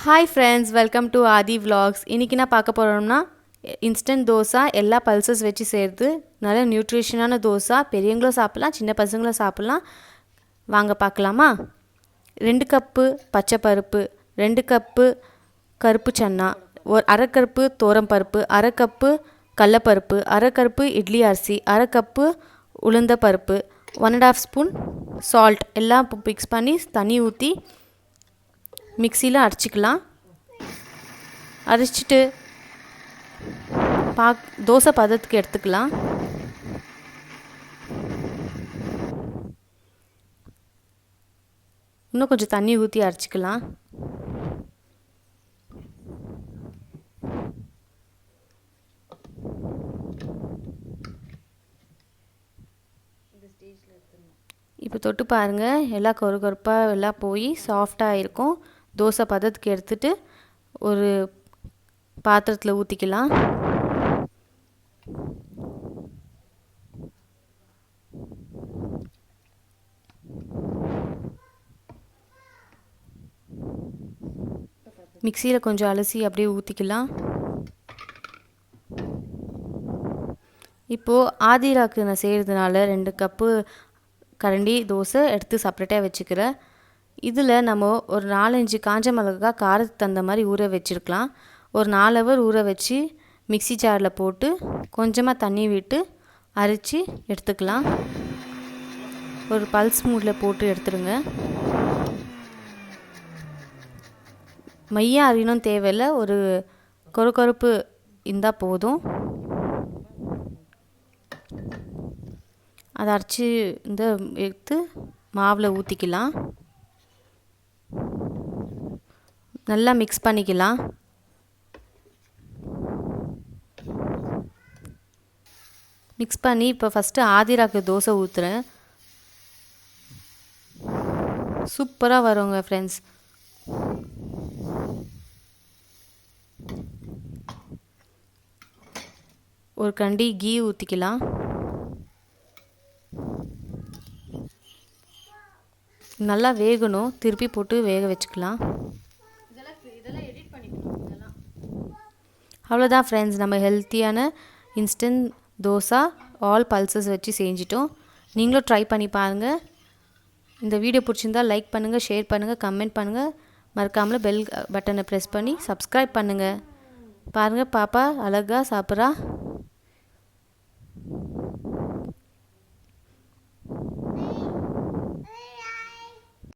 Hi friends, welcome to Adi Vlogs. இன்னைக்கு நான் பார்க்க போறோம்னா இன்ஸ்டன்ட் தோசை எல்லா பல்சஸ் வச்சு சேர்த்து நல்ல நியூட்ரிஷனான தோசை பெரியவங்களும் சாப்பிடலாம் சின்ன பசங்களும் சாப்பிடலாம். வாங்க பார்க்கலாமா? 2 கப்பு பச்சை பருப்பு, 2 கப்பு கருப்பு சன்னா, ஒரு அரை கப்பு தோரம் பருப்பு, அரை கப்பு கடலைப்பருப்பு, அரை கப்பு இட்லி அரிசி, அரை கப்பு உளுந்த பருப்பு, 1.5 ஸ்பூன் சால்ட் எல்லாம் மிக்ஸ் பண்ணி தண்ணி ஊற்றி மிக்ஸியில் அரைச்சிக்கலாம். அரைச்சிட்டு தோசை பதத்துக்கு எடுத்துக்கலாம். இன்னும் கொஞ்சம் தண்ணி ஊற்றி அரைச்சிக்கலாம். இப்போ தொட்டு பாருங்கள், எல்லாம் கொறுகொறுப்பாக எல்லாம் போய் சாஃப்டாக இருக்கும். தோசை பதத்துக்கு எடுத்துட்டு ஒரு பாத்திரத்தில் ஊற்றிக்கலாம். மிக்சியில் கொஞ்சம் அலசி அப்படியே ஊற்றிக்கலாம். இப்போது ஆதிராக்கு நான் செய்கிறதுனால 2 கப்பு கரண்டி தோசை எடுத்து செப்பரேட்டாக வச்சுக்கிறேன். இதில் நம்ம ஒரு 4-5 காஞ்ச மிளகா காரத்துக்கு தகுந்த மாதிரி ஊற வச்சுருக்கலாம். ஒரு 4 ஹவர் ஊற வச்சு மிக்ஸி ஜாரில் போட்டு கொஞ்சமாக தண்ணி விட்டு அரைச்சி எடுத்துக்கலாம். ஒரு பல்ஸ் மூடில் போட்டு எடுத்துடுங்க. மையாக அரையணும் தேவையில்லை, ஒரு கொறுகொறுப்பு இருந்தால் போதும். அதை அரைச்சி எடுத்து மாவில் ஊற்றிக்கலாம். நல்லா மிக்ஸ் பண்ணிக்கலாம். மிக்ஸ் பண்ணி இப்போ ஃபஸ்ட்டு ஆதிராக்கு தோசை ஊற்றுறேன். சூப்பராக வருங்க ஃப்ரெண்ட்ஸ். ஒரு கண்டி கீ ஊற்றிக்கலாம். நல்லா வேகணும், திருப்பி போட்டு வேக வச்சுக்கலாம். அவ்வளோதான் ஃப்ரெண்ட்ஸ், நம்ம ஹெல்த்தியான இன்ஸ்டன்ட் தோசை ஆல் பல்சஸ் வச்சு செஞ்சிட்டோம். நீங்களும் ட்ரை பண்ணி பாருங்கள். இந்த வீடியோ பிடிச்சிருந்தால் லைக் பண்ணுங்கள், ஷேர் பண்ணுங்கள், கமெண்ட் பண்ணுங்கள். மறக்காமல் பெல் பட்டனை ப்ரெஸ் பண்ணி சப்ஸ்கிரைப் பண்ணுங்கள். பாருங்கள், பாப்பா அழகாக சாப்பிட்றா.